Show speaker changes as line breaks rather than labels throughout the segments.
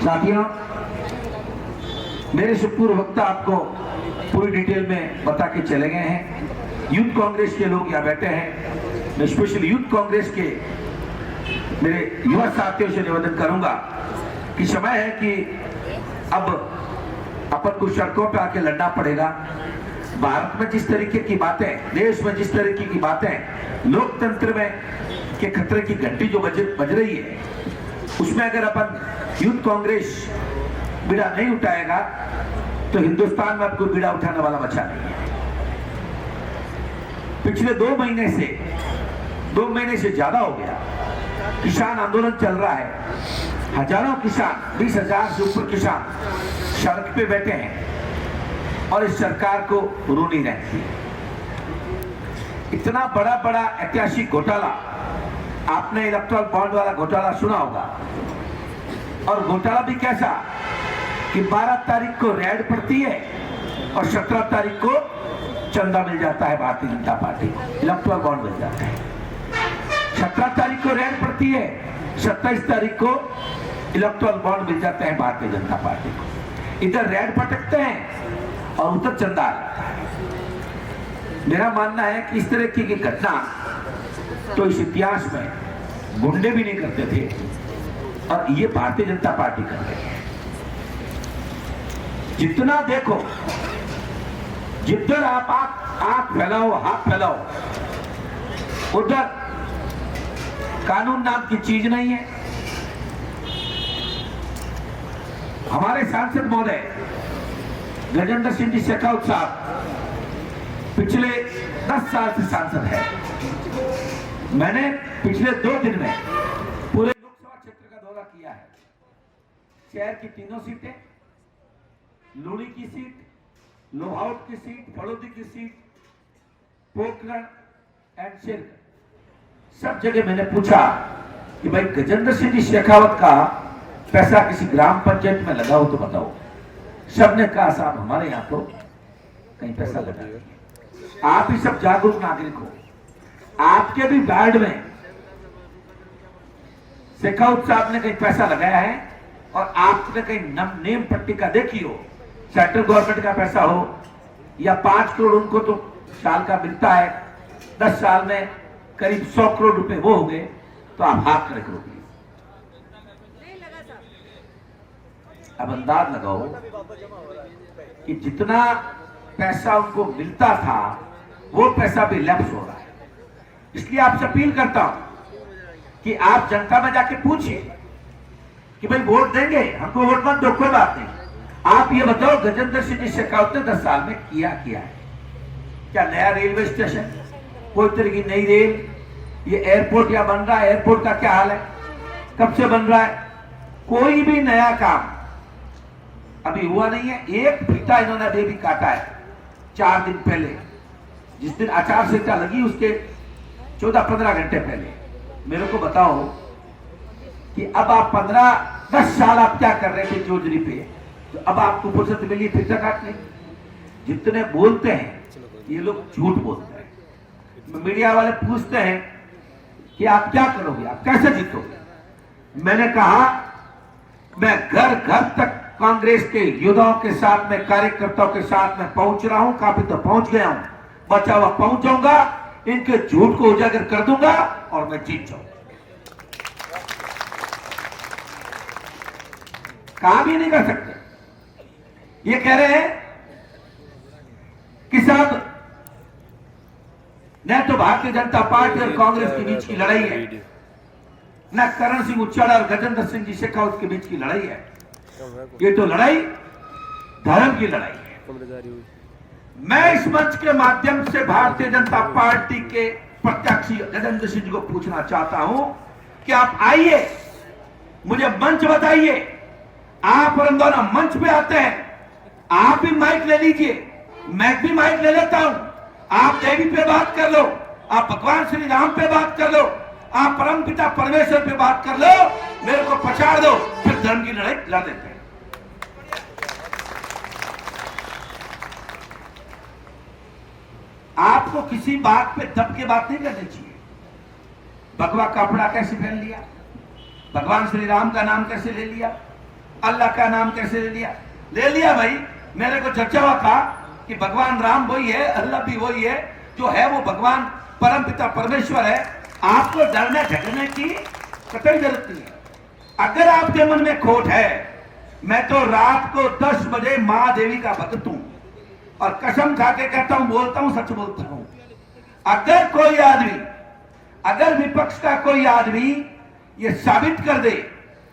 साथियों, मेरे से पूर्व वक्ता आपको पूरी डिटेल में बता के चले गए हैं। यूथ कांग्रेस के लोग यहाँ बैठे हैं। मैं स्पेशली यूथ कांग्रेस के मेरे युवा साथियों से निवेदन करूंगा कि समय है कि अब अपन को सड़कों पे आके लड़ना पड़ेगा। भारत में जिस तरीके की बातें, देश में जिस तरीके की बातें, लोकतंत्र में के खतरे की घंटी जो बज रही है, उसमें अगर अपन यूथ कांग्रेस बीड़ा नहीं उठाएगा तो हिंदुस्तान में अब कोई बीड़ा उठाने वाला बचा नहीं है। पिछले 2 महीने से ज्यादा हो गया किसान आंदोलन चल रहा है। हजारों किसान, 20,000 से ऊपर किसान सड़क पे बैठे हैं और इस सरकार को रू नहीं रहती। इतना बड़ा ऐतिहासिक घोटाला, आपने इलेक्ट्रल बॉन्ड वाला घोटाला सुना होगा। और घोटाला भी कैसा कि 12 तारीख को रेड पड़ती है और 17 तारीख को चंदा मिल जाता है भारतीय जनता पार्टी को, इलेक्ट्रल बॉन्ड मिल जाता है। 17 तारीख को रेड पड़ती है, 27 तारीख को इलेक्ट्रल बॉन्ड मिल जाता है भारतीय जनता पार्टी को। इधर रेड पटकते हैं और उधर चंदा आ जाता है। मेरा मानना है कि इस तरह की घटना तो इस इतिहास में गुंडे भी नहीं करते थे और ये भारतीय जनता पार्टी कर रही है। जितना देखो, जिधर आप आंख फैलाओ, हाथ फैलाओ, उधर कानून नाम की चीज नहीं है। हमारे सांसद महोदय गजेंद्र सिंह जी शेखावत साहब पिछले 10 साल से सांसद है। मैंने पिछले 2 दिन में पूरे लोकसभा क्षेत्र का दौरा किया है। शहर की 3 सीटें, लूणी की सीट, लोहाउट की सीट, फड़ौदी की सीट, पोखरण एंड शेरगढ़, सब जगह मैंने पूछा कि भाई गजेंद्र सिंह जी शेखावत का पैसा किसी ग्राम पंचायत में लगा हो तो बताओ। सबने कहा साहब हमारे यहाँ तो कहीं पैसा लगा नहीं है। आप ही सब जागरूक नागरिक हो, आपके भी वार्ड में शेखावत साहब ने कहीं पैसा लगाया है और आपने कहीं नेम पट्टी का देखी हो, सेंट्रल गवर्नमेंट का पैसा हो या 5 करोड़ उनको तो साल का मिलता है, 10 साल में करीब 100 करोड़ रुपए वो हो गए, तो आप हाथ खड़े करोगे। अब अंदाज लगाओ कि जितना पैसा उनको मिलता था वो पैसा भी लैप्स हो रहा है। इसलिए आपसे अपील करता हूं कि आप जनता में जाके पूछिए कि भाई वोट देंगे, हमको वोट मत दो, कोई बात नहीं, आप ये बताओ गजेंद्र सिंह जी शेखावत ने 10 साल में किया है? क्या नया रेलवे स्टेशन, कोई तरह की नई रेल, ये एयरपोर्ट या बन रहा है, एयरपोर्ट का क्या हाल है, कब से बन रहा है? कोई भी नया काम अभी हुआ नहीं है। एक फीता इन्होंने अभी भी काटा है 4 दिन पहले, जिस दिन आचार संहिता लगी उसके 14-15 घंटे पहले। मेरे को बताओ कि अब आप 10 साल आप क्या कर रहे थे जोजरी पे, तो अब आपको फुर्सत मिली फीता काटने? जितने बोलते हैं ये लोग झूठ बोलते हैं। मीडिया वाले पूछते हैं कि आप क्या करोगे, आप कैसे जीतोगे? मैंने कहा मैं घर घर तक कांग्रेस के योद्धाओं के साथ में, कार्यकर्ताओं के साथ में पहुंच रहा हूं, काफी तो पहुंच गया हूं, बचा हुआ पहुंच जाऊंगा, इनके झूठ को उजागर कर दूंगा और मैं जीत जाऊंगा। कहा भी नहीं कर सकते। ये कह रहे हैं कि साहब न तो भारतीय जनता पार्टी और कांग्रेस के बीच की लड़ाई है, न करण सिंह उच्चाड़ा और गजेंद्र सिंह जी शेखावत के बीच की लड़ाई है। ये तो लड़ाई धर्म की लड़ाई है। मैं इस मंच के माध्यम से भारतीय जनता पार्टी के प्रत्याशी गजेंद्र सिंह जी को पूछना चाहता हूं कि आप आइए, मुझे मंच बताइए। आप और हम दोनों मंच पे आते हैं, आप भी माइक ले लीजिए, मैं भी माइक ले लेता हूं। आप देवी पे बात कर लो, आप भगवान श्री राम पे बात कर लो, आप परमपिता परमेश्वर पे बात कर लो, मेरे को पछाड़ दो, फिर धर्म की लड़ाई लड़ देते हैं। आपको किसी बात पे दब के बात नहीं करनी चाहिए। भगवा कपड़ा कैसे पहन लिया, भगवान श्री राम का नाम कैसे ले लिया, अल्लाह का नाम कैसे ले लिया? ले लिया भाई। मेरे को चर्चा हुआ था कि भगवान राम वही है, अल्लाह भी वही है, जो है वो भगवान परम पिता परमेश्वर है। आपको डरने झगड़ने की कतई जरूरत नहीं है। अगर आपके मन में खोट है, मैं तो रात को 10 बजे मां देवी का भक्त हूं और कसम खा के कहता हूं, बोलता हूं, सच बोलता हूं। अगर कोई आदमी, अगर विपक्ष का कोई आदमी ये साबित कर दे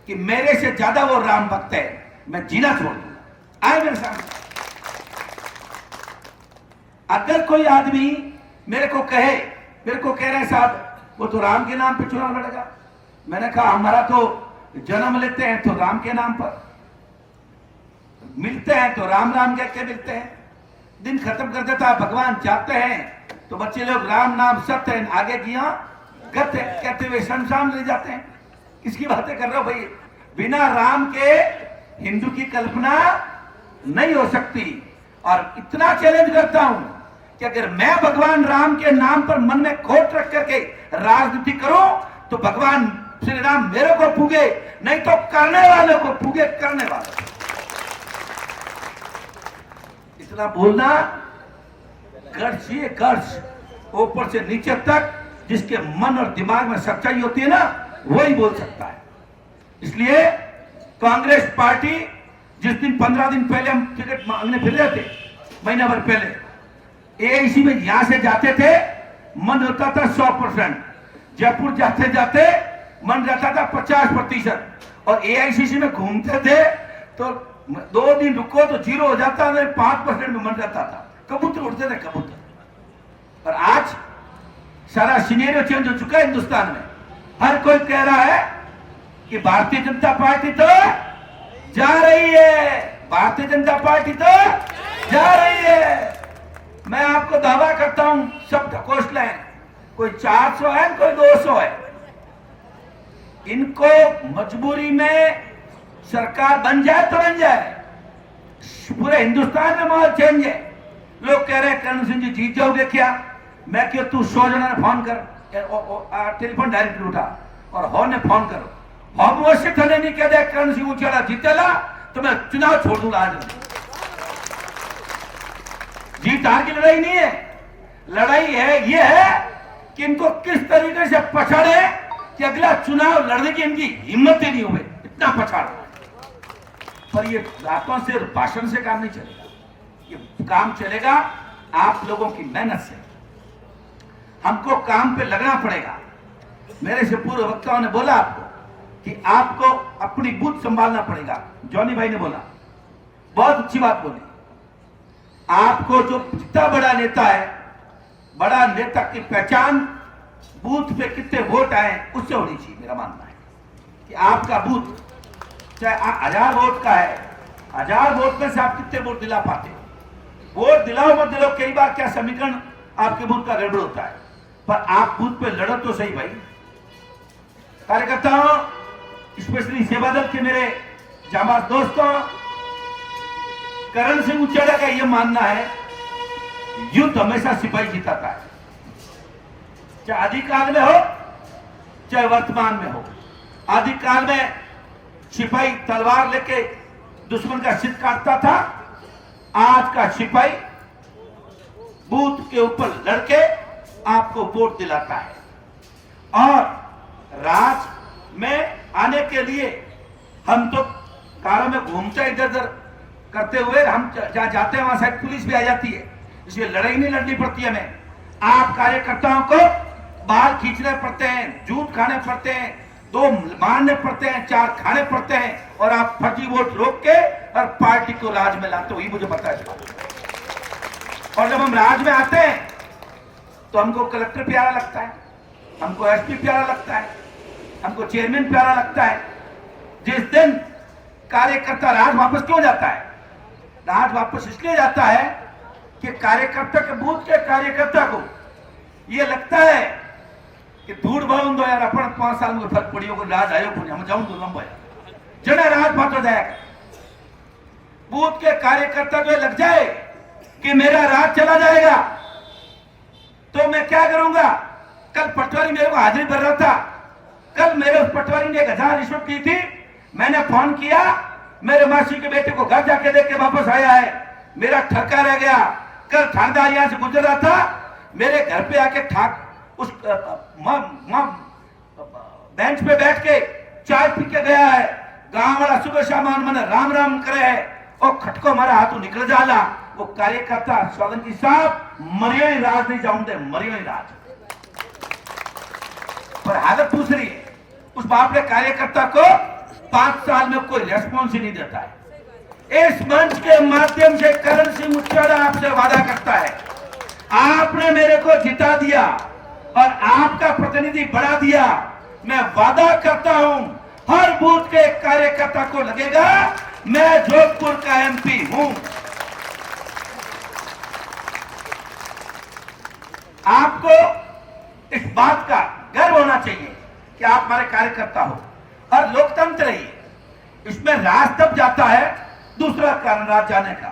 कि मेरे से ज्यादा वो राम भक्त है, मैं जीना छोड़ दूंगा। आए मेरे सामने। अगर कोई आदमी मेरे को कहे, मेरे को कह रहे साहब वो तो राम के नाम पे चुनाव लड़ेगा, मैंने कहा हमारा तो जन्म लेते हैं तो राम के नाम पर, मिलते हैं तो राम राम कह के मिलते हैं, दिन खत्म कर देता भगवान चाहते हैं तो बच्चे लोग राम नाम सत्य है, आगे किया गत कहते हुए शमशान ले जाते हैं। किसकी बातें कर रहे हो भाई? बिना राम के हिंदू की कल्पना नहीं हो सकती। और इतना चैलेंज करता हूं कि अगर मैं भगवान राम के नाम पर मन में खोट रख करके राजनीति करूं तो भगवान श्री राम मेरे को पूगे, नहीं तो करने वाले को पूगे, करने वाले। इतना बोलना गर्ज, ये गर्ज ऊपर से नीचे तक जिसके मन और दिमाग में सच्चाई होती है ना, वही बोल सकता है। इसलिए कांग्रेस पार्टी जिस दिन 15 दिन पहले हम टिकट मांगने फिर रहे थे, महीना भर पहले एआईसी में यहां से जाते थे, मन होता था 100%, जयपुर जाते जाते मन रहता था 50%, और एआईसीसी में घूमते थे तो 2 दिन रुको तो 0 हो जाता था, 5% में मन रहता था। कबूतर उड़ते थे, कबूतर। और आज सारा सिनेरियो चेंज हो चुका है हिंदुस्तान में। हर कोई कह रहा है कि भारतीय जनता पार्टी तो जा रही है, भारतीय जनता पार्टी तो जा रही है। मैं आपको दावा करता हूं, सब ढकोसले हैं, कोई 400 है, कोई 200 है। इनको मजबूरी में सरकार बन जाए तो बन जाए, पूरे हिंदुस्तान में माहौल चेंज है। लोग कह रहे हैं करण सिंह जी जीत जाओगे क्या? मैं क्यों, तू 100 जना ने फोन कर, टेलीफोन डायरेक्ट उठा और हॉ ने फोन करो, हॉ मुझसे थने नहीं कह दे करण सिंह ऊंचा जीतेला तो मैं चुनाव छोड़ दूंगा। आज जीत हार की लड़ाई नहीं है, लड़ाई है ये है कि इनको किस तरीके से पछाड़े कि अगला चुनाव लड़ने की इनकी हिम्मत ही नहीं हुए, इतना पछाड़। पर ये बातों से, भाषण से काम नहीं चलेगा, ये काम चलेगा आप लोगों की मेहनत से। हमको काम पे लगना पड़ेगा। मेरे से पूर्व वक्ताओं ने बोला आपको कि आपको अपनी बूथ संभालना पड़ेगा। जॉनी भाई ने बोला, बहुत अच्छी बात बोली। आपको जो जितना बड़ा नेता है, बड़ा नेता की पहचान बूथ पे कितने वोट आए उससे होनी चाहिए। मेरा मानना है कि आपका बूथ चाहे 1000 वोट का है, 1000 वोट में से आप कितने वोट दिला पाते हो। वोट दिलाओ मत दिलाओ, कई बार क्या समीकरण आपके बूथ का गड़बड़ होता है, पर आप बूथ पे लड़ो तो सही भाई। कार्यकर्ताओं, स्पेशली सेवा दल के मेरे जाबाज दोस्तों, करण सिंह उचेड़ा का यह मानना है युद्ध हमेशा सिपाही जीताता है, चाहे आदिकाल में हो चाहे वर्तमान में हो। आदिकाल में सिपाही तलवार लेके दुश्मन का सिर काटता था, आज का सिपाही बूथ के ऊपर लड़के आपको वोट दिलाता है। और राज में आने के लिए हम तो कारों में घूमते इधर उधर करते हुए, हम जहां जाते हैं वहां शायद पुलिस भी आ जाती है, इसलिए लड़ाई नहीं लड़नी पड़ती हमें। आप कार्यकर्ताओं को बाल खींचने पड़ते हैं, झूठ खाने पड़ते हैं, 2 मारने पड़ते हैं, 4 खाने पड़ते हैं, और आप फर्जी वोट रोक के और पार्टी को राज में लाते हो, ये मुझे पता है। और जब हम राज में आते हैं तो हमको कलेक्टर प्यारा लगता है, हमको एसपी प्यारा लगता है, हमको चेयरमैन प्यारा लगता है। जिस दिन कार्यकर्ता राज वापस क्यों जाता है? राज वापस इसलिए जाता है कि कार्यकर्ता के बूथ के कार्यकर्ता को यह लगता है कि धूड़ भाव दो यार, अपन 5 साल में फर्क पड़ी होगा, राज आयो पुण्य हम जाऊं तो लंबा जना राज बात हो जाएगा। बूथ के कार्यकर्ता को लग जाए कि मेरा राज चला जाएगा तो मैं क्या करूंगा। कल पटवारी मेरे को हाजिरी भर रहा था, कल मेरे उस पटवारी ने 1000 रिश्वत की थी, मैंने फोन किया मेरे मासी के बेटे को घर जाके देख के वापस आया है। मेरा ठरका रह गया। कल थानेदार यहां से गुजर रहा था, मेरे घर पे आके उस बेंच पे बैठ के चाय पी के गया है। गांव वाला सुबह शाम मैंने राम राम करे है और खटको मारा हाथों निकल जाला। वो कार्यकर्ता सोलंकी साहब मरियो ही राज नहीं जाऊंगे, मरियो ही राज। पर हालत दूसरी है। उस बाप ने कार्यकर्ता को 5 साल में कोई रेस्पॉन्स ही नहीं देता है। इस मंच के माध्यम से करण सिंह मुछियाड़ा आपसे वादा करता है, आपने मेरे को जिता दिया और आपका प्रतिनिधि बढ़ा दिया। मैं वादा करता हूं हर बूथ के कार्यकर्ता को लगेगा मैं जोधपुर का एमपी हूं। आपको इस बात का गर्व होना चाहिए कि आप हमारे कार्यकर्ता हो और लोकतंत्र ही इसमें राज तब जाता है। दूसरा कारण राज जाने का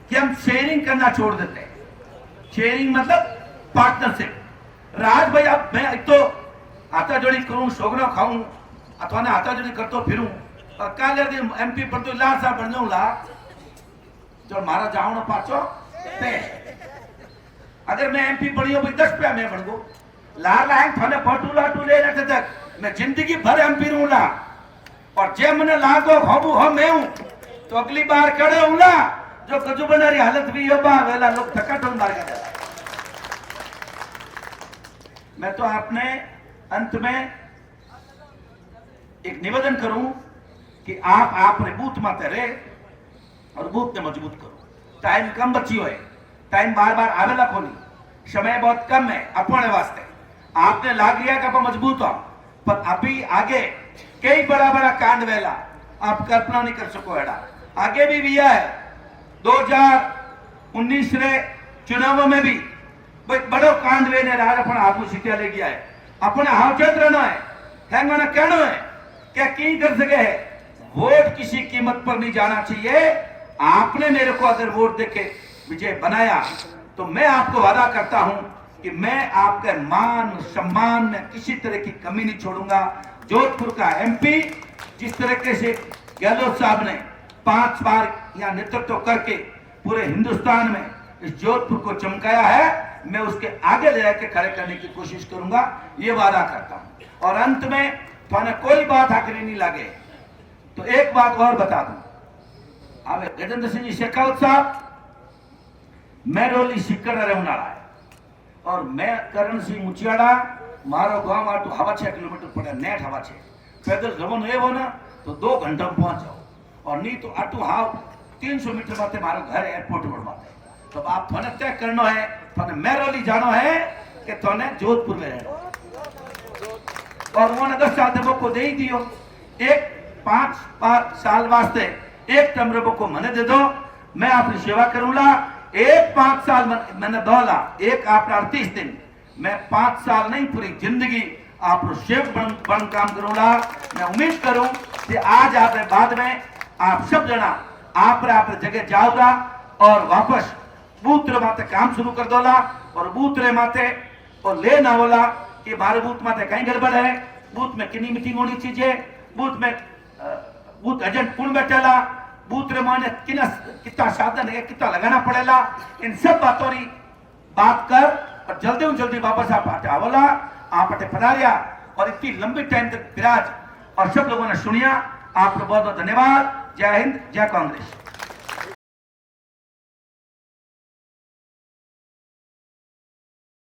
कि हम शेयरिंग करना छोड़ देते हैं। शेयरिंग मतलब पार्टनरशिप। राज भाई अब मैं एक तो आता जोड़ी करूं, सोगनो खाऊं अथवा ना आता जोड़ी करतो फिरूं और काले दिन एमपी पर तो ला सा बन जाऊंगा जो मारा जाऊं पाचो पे। अगर मैं एमपी बनी हो 10 पे मैं बन गो ला लाएं थाने फोटू लाटू ले रखे तक मैं जिंदगी भर एमपी रहूंगा और जे मने लागो होबू हो मैं हूं तो अगली बार कड़े हूंगा जो गजू बनारी हालत भी हो बा वेला लोग थकाटो मार के। मैं तो आपने अंत में एक निवेदन करूं कि आप अपने बूथ माते रहे और बूथ ने मजबूत करो। टाइम कम बची हुए, टाइम बार बार आवेला खोली, समय बहुत कम है अपने वास्ते। आपने लाग लिया कि आप मजबूत हो, पर अभी आगे कई बड़ा बड़ा कांड वेला आप कल्पना नहीं कर सको। एडा आगे भी दिया है 2019 रे चुनाव में भी बड़ो कांड वेने राज अपन आपको शिक्षा ले गया है। अपने हावचेत रहना है, हैंग मैंने कहना है क्या की कर सके है। वोट किसी कीमत पर नहीं जाना चाहिए। आपने मेरे को अगर वोट देके विजय बनाया तो मैं आपको वादा करता हूं कि मैं आपके मान सम्मान में किसी तरह की कमी नहीं छोड़ूंगा। जोधपुर का एमपी जिस तरीके से गहलोत साहब ने 5 बार यहां नेतृत्व करके पूरे हिंदुस्तान में इस जोधपुर को चमकाया है, मैं उसके आगे ले जाकर खड़े करने की कोशिश करूंगा, ये वादा करता हूं। और अंत में थाने कोई बात आखिरी नहीं लगे तो एक बात और बता दूं। अब गजेंद्र सिंह जी शेखावत साहब मेरोली सिक्कड़ रहना है और मैं करण सिंह मुछियाड़ा मारो गांव आटू हवा 6 किलोमीटर पड़े नेट हवा 6 पैदल जमन ये हो ना तो 2 घंटा में पहुंच जाओ और नहीं तो आटू हाव 300 मीटर बाते मारो घर एयरपोर्ट पर बाते। तो आप थाने तय करना है, थाने मेरोली जाना है कि थाने जोधपुर में रहना और वो 10 साल तक को दे ही दियो। एक 5 साल वास्ते एक टमरबो को मने दे दो, मैं आपकी सेवा करूंगा। एक 5 साल मैंने दौला, एक आप 38 दिन, मैं 5 साल नहीं पूरी जिंदगी आप सेवक बन काम करूंगा। मैं उम्मीद करूं कि आज आप बाद में आप सब जना आप जगह जाओगा और वापस बूथ माते काम शुरू कर दोला और बूथ रे माते और ले ना बोला कि मारे बूथ माते कहीं गड़बड़ है, बूथ में कितनी मीटिंग होनी चाहिए, बूथ में बूथ एजेंट कौन बैठेला, बूथ रे माने कितना साधन है, कितना लगाना पड़ेगा, इन सब बातों की बात कर और जल्दी जल्दी वापस आप आवला आप पधारिया और इतनी लंबी टाइम तक विराज और सब लोगों ने सुनिया। आपको बहुत बहुत धन्यवाद। जय हिंद, जय कांग्रेस।